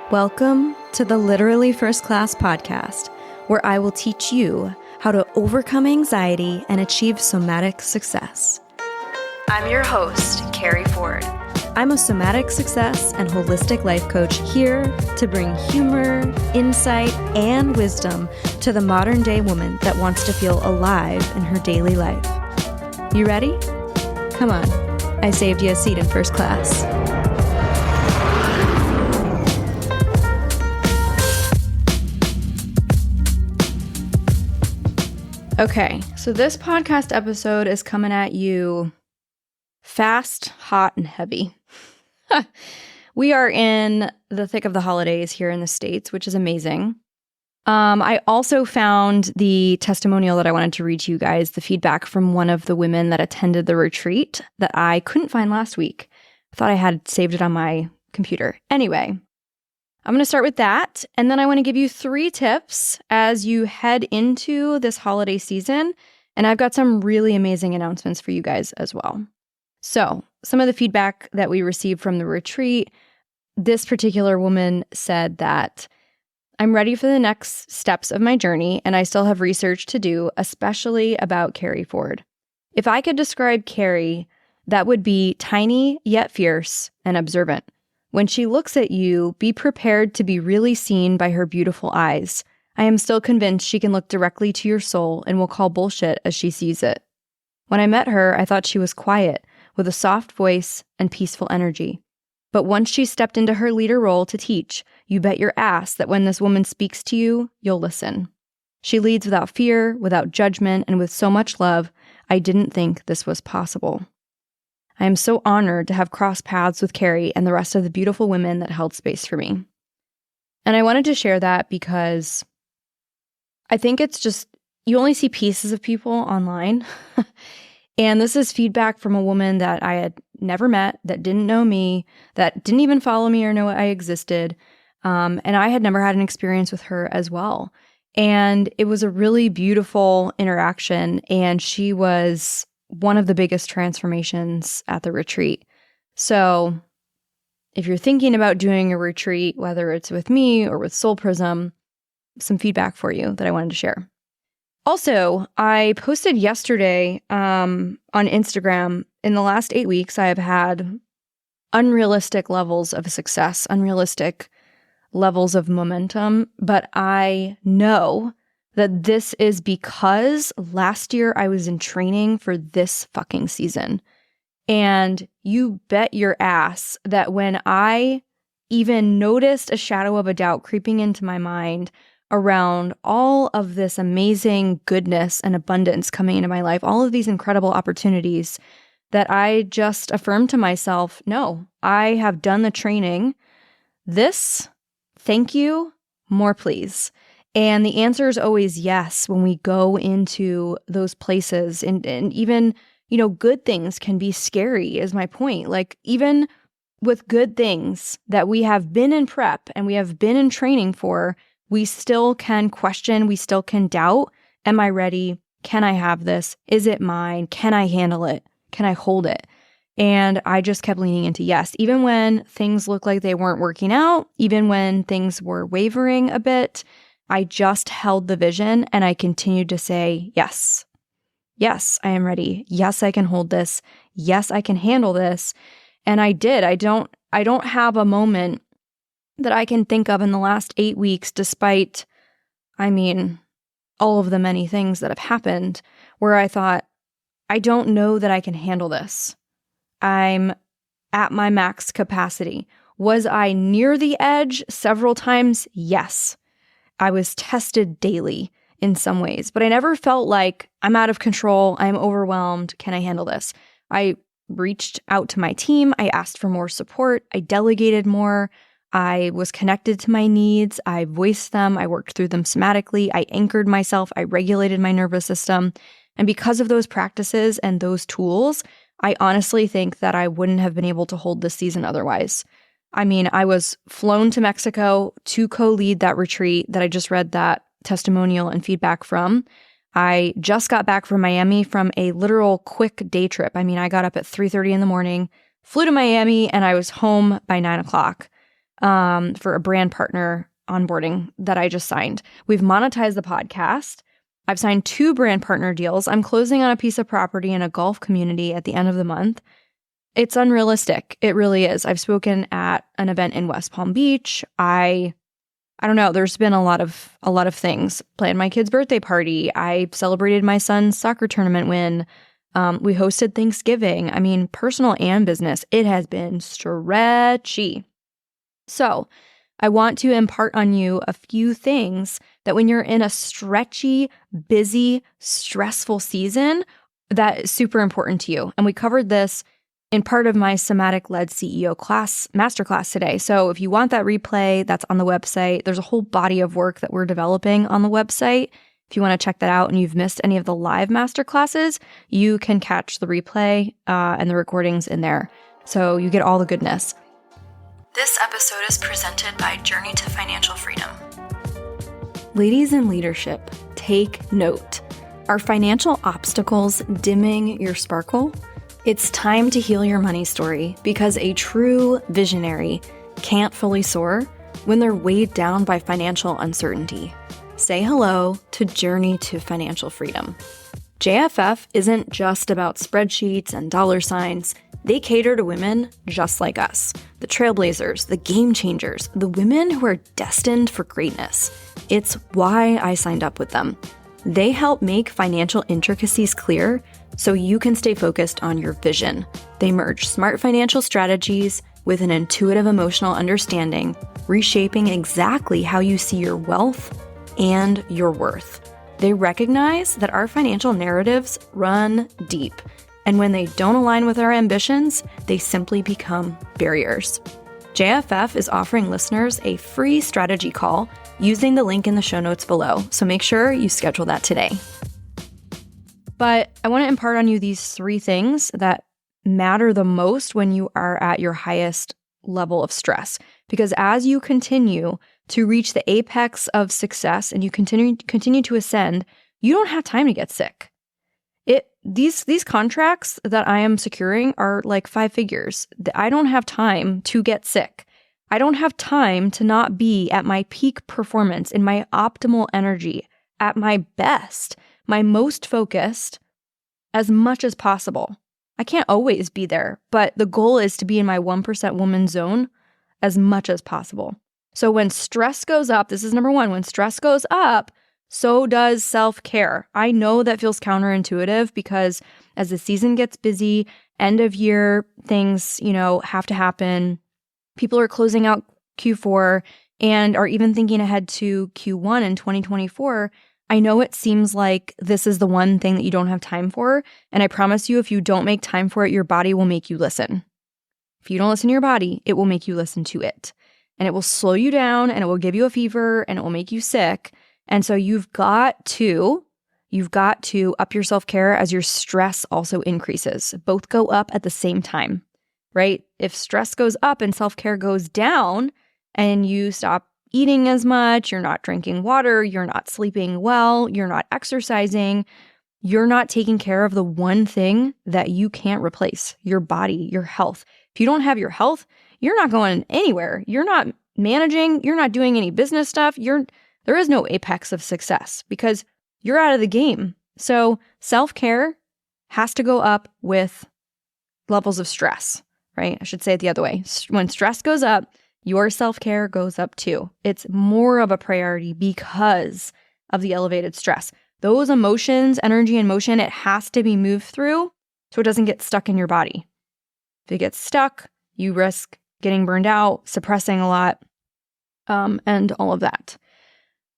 Welcome to the Literally First Class podcast, where I will teach you how to overcome anxiety and achieve somatic success. I'm your host, Keri Ford. I'm a somatic success and holistic life coach here to bring humor, insight, and wisdom to the modern day woman that wants to feel alive in her daily life. You ready? Come on, I saved you a seat in first class. Okay, so this podcast episode is coming at you fast, hot, and heavy. We are in the thick of the holidays here in the States, which is amazing. I also found the testimonial that I wanted to read to you guys, the feedback from one of the women that attended the retreat that I couldn't find last week. I thought I had saved it on my computer. Anyway, I'm going to start with that, and then I want to give you 3 tips as you head into this holiday season, and I've got some really amazing announcements for you guys as well. So, some of the feedback that we received from the retreat, this particular woman said that, I'm ready for the next steps of my journey, and I still have research to do, especially about Keri Ford. If I could describe Keri, that would be tiny yet fierce and observant. When she looks at you, be prepared to be really seen by her beautiful eyes. I am still convinced she can look directly to your soul and will call bullshit as she sees it. When I met her, I thought she was quiet, with a soft voice and peaceful energy. But once she stepped into her leader role to teach, you bet your ass that when this woman speaks to you, you'll listen. She leads without fear, without judgment, and with so much love, I didn't think this was possible. I am so honored to have crossed paths with Keri and the rest of the beautiful women that held space for me. And I wanted to share that because I think it's just, you only see pieces of people online. And this is feedback from a woman that I had never met, that didn't know me, that didn't even follow me or know I existed. And I had never had an experience with her as well. And it was a really beautiful interaction. And she was one of the biggest transformations at the retreat. So if you're thinking about doing a retreat, whether it's with me or with Soul Prism, some feedback for you that I wanted to share. Also, I posted yesterday on Instagram, in the last 8 weeks, I have had unrealistic levels of success, unrealistic levels of momentum, but I know that this is because last year I was in training for this fucking season. And you bet your ass that when I even noticed a shadow of a doubt creeping into my mind around all of this amazing goodness and abundance coming into my life, all of these incredible opportunities, that I just affirmed to myself, no, I have done the training. This, thank you, more please. And the answer is always yes when we go into those places. And even, good things can be scary, is my point. Like, even with good things that we have been in prep and we have been in training for, we still can question, we still can doubt. Am I ready? Can I have this? Is it mine? Can I handle it? Can I hold it? And I just kept leaning into yes, even when things looked like they weren't working out, even when things were wavering a bit. I just held the vision and I continued to say, yes, yes, I am ready. Yes, I can hold this. Yes, I can handle this. And I did. I don't have a moment that I can think of in the last 8 weeks, despite, all of the many things that have happened, where I thought, I don't know that I can handle this. I'm at my max capacity. Was I near the edge several times? Yes. I was tested daily in some ways, but I never felt like I'm out of control, I'm overwhelmed, can I handle this? I reached out to my team, I asked for more support, I delegated more, I was connected to my needs, I voiced them, I worked through them somatically, I anchored myself, I regulated my nervous system. And because of those practices and those tools, I honestly think that I wouldn't have been able to hold this season otherwise. I was flown to Mexico to co-lead that retreat that I just read that testimonial and feedback from. I just got back from Miami from a literal quick day trip. I got up at 3:30 in the morning, flew to Miami, and I was home by 9 o'clock. for a brand partner onboarding that I just signed. We've monetized the podcast. I've signed 2 brand partner deals. I'm closing on a piece of property in a golf community at the end of the month. It's unrealistic. It really is. I've spoken at an event in West Palm Beach. I don't know. There's been a lot of things. Planned my kid's birthday party. I celebrated my son's soccer tournament win. We hosted Thanksgiving. I mean, personal and business. It has been stretchy. So I want to impart on you a few things that when you're in a stretchy, busy, stressful season, that is super important to you. And we covered this in part of my somatic-led CEO class, masterclass today. So if you want that replay, that's on the website. There's a whole body of work that we're developing on the website. If you want to check that out and you've missed any of the live masterclasses, you can catch the replay and the recordings in there. So you get all the goodness. This episode is presented by Journey to Financial Freedom. Ladies in leadership, take note. Are financial obstacles dimming your sparkle? It's time to heal your money story because a true visionary can't fully soar when they're weighed down by financial uncertainty. Say hello to Journey to Financial Freedom. JFF isn't just about spreadsheets and dollar signs. They cater to women just like us, the trailblazers, the game changers, the women who are destined for greatness. It's why I signed up with them. They help make financial intricacies clear so you can stay focused on your vision. They merge smart financial strategies with an intuitive emotional understanding, reshaping exactly how you see your wealth and your worth. They recognize that our financial narratives run deep, and when they don't align with our ambitions, they simply become barriers. JFF is offering listeners a free strategy call using the link in the show notes below, so make sure you schedule that today. But I want to impart on you these 3 things that matter the most when you are at your highest level of stress. Because as you continue to reach the apex of success and you continue to ascend, you don't have time to get sick. These contracts that I am securing are like 5 figures. I don't have time to get sick. I don't have time to not be at my peak performance, in my optimal energy, at my best, my most focused as much as possible. I can't always be there, but the goal is to be in my 1% woman zone as much as possible. So when stress goes up, this is number 1, when stress goes up, so does self-care. I know that feels counterintuitive because as the season gets busy, end of year things, have to happen. People are closing out Q4 and are even thinking ahead to Q1 in 2024. I know it seems like this is the one thing that you don't have time for. And I promise you, if you don't make time for it, your body will make you listen. If you don't listen to your body, it will make you listen to it. And it will slow you down and it will give you a fever and it will make you sick. And so you've got to up your self-care as your stress also increases. Both go up at the same time, right? If stress goes up and self-care goes down and you stop eating as much, you're not drinking water, you're not sleeping well, you're not exercising, you're not taking care of the one thing that you can't replace, your body, your health. If you don't have your health, you're not going anywhere. You're not managing, you're not doing any business stuff. There is no apex of success because you're out of the game. So self-care has to go up with levels of stress, right? I should say it the other way. When stress goes up, your self-care goes up too. It's more of a priority because of the elevated stress. Those emotions, energy and motion, it has to be moved through so it doesn't get stuck in your body. If it gets stuck, you risk getting burned out, suppressing a lot, and all of that.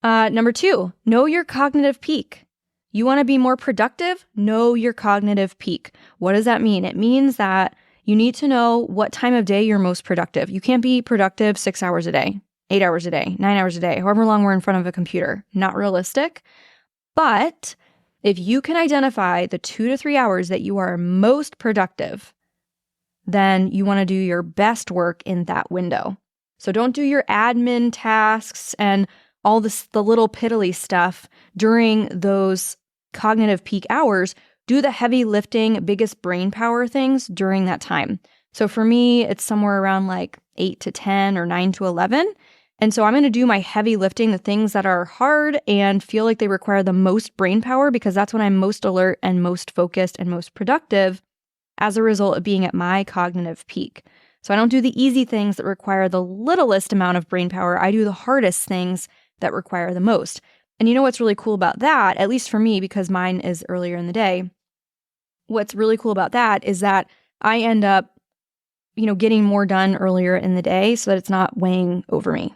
Number 2, know your cognitive peak. You want to be more productive? Know your cognitive peak. What does that mean? It means that you need to know what time of day you're most productive. You can't be productive 6 hours a day, 8 hours a day, 9 hours a day, however long we're in front of a computer. Not realistic. But if you can identify the 2 to 3 hours that you are most productive, then you want to do your best work in that window. So don't do your admin tasks and all the little piddly stuff during those cognitive peak hours. Do the heavy lifting, biggest brain power things during that time. So for me, it's somewhere around like 8 to 10 or 9 to 11. And so I'm going to do my heavy lifting, the things that are hard and feel like they require the most brain power, because that's when I'm most alert and most focused and most productive as a result of being at my cognitive peak. So I don't do the easy things that require the littlest amount of brain power. I do the hardest things that require the most. And you know what's really cool about that, at least for me, because mine is earlier in the day, what's really cool about that is that I end up, getting more done earlier in the day so that it's not weighing over me.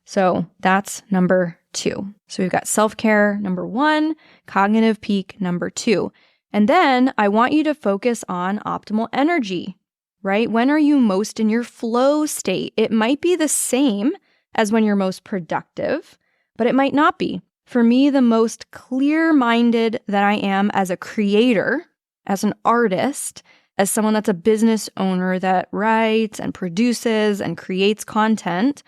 So that's number 2. So we've got self-care, number 1, cognitive peak, number 2. And then I want you to focus on optimal energy, right? When are you most in your flow state? It might be the same as when you're most productive, but it might not be. For me, the most clear-minded that I am as a creator, as an artist, as someone that's a business owner that writes and produces and creates content,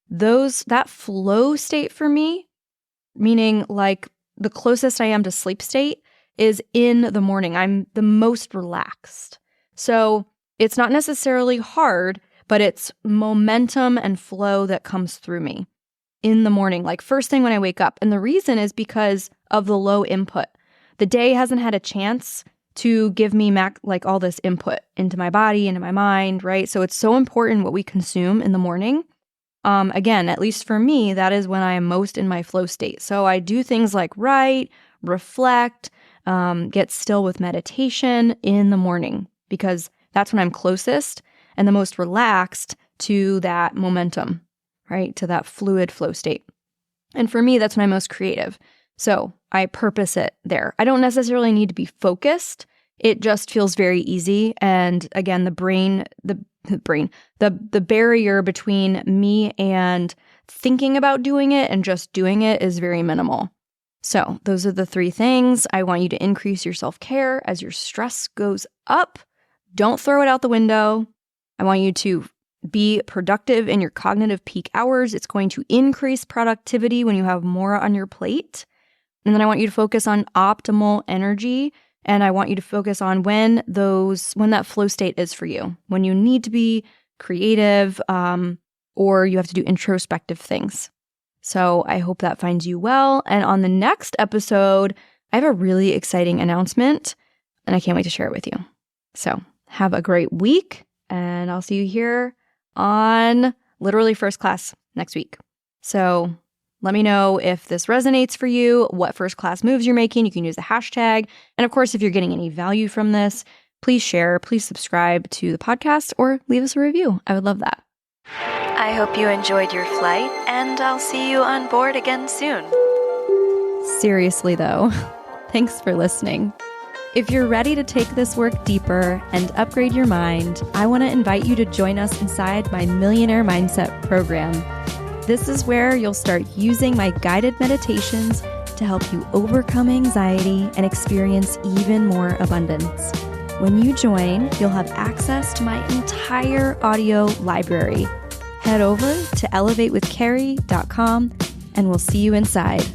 that flow state for me, meaning like the closest I am to sleep state, is in the morning. I'm the most relaxed. So it's not necessarily hard, but it's momentum and flow that comes through me in the morning, like first thing when I wake up. And the reason is because of the low input. The day hasn't had a chance to give me all this input into my body, into my mind, right? So it's so important what we consume in the morning. Again, at least for me, that is when I am most in my flow state. So I do things like write, reflect, get still with meditation in the morning, because that's when I'm closest and the most relaxed to that momentum, right? To that fluid flow state. And for me, that's when I'm most creative. So I purpose it there. I don't necessarily need to be focused. It just feels very easy. And again, the barrier between me and thinking about doing it and just doing it is very minimal. So those are the 3 things. I want you to increase your self-care as your stress goes up. Don't throw it out the window. I want you to be productive in your cognitive peak hours. It's going to increase productivity when you have more on your plate. And then I want you to focus on optimal energy. And I want you to focus on when that flow state is for you, when you need to be creative, or you have to do introspective things. So I hope that finds you well. And on the next episode, I have a really exciting announcement, and I can't wait to share it with you. So have a great week, and I'll see you here on literally first class next week. So let me know if this resonates for you, what first class moves you're making. You can use the hashtag. And of course, if you're getting any value from this, please share, please subscribe to the podcast, or leave us a review. I would love that. I hope you enjoyed your flight, and I'll see you on board again soon. Seriously though, thanks for listening. If you're ready to take this work deeper and upgrade your mind, I want to invite you to join us inside my Millionaire Mindset program. This is where you'll start using my guided meditations to help you overcome anxiety and experience even more abundance. When you join, you'll have access to my entire audio library. Head over to elevatewithkeri.com and we'll see you inside.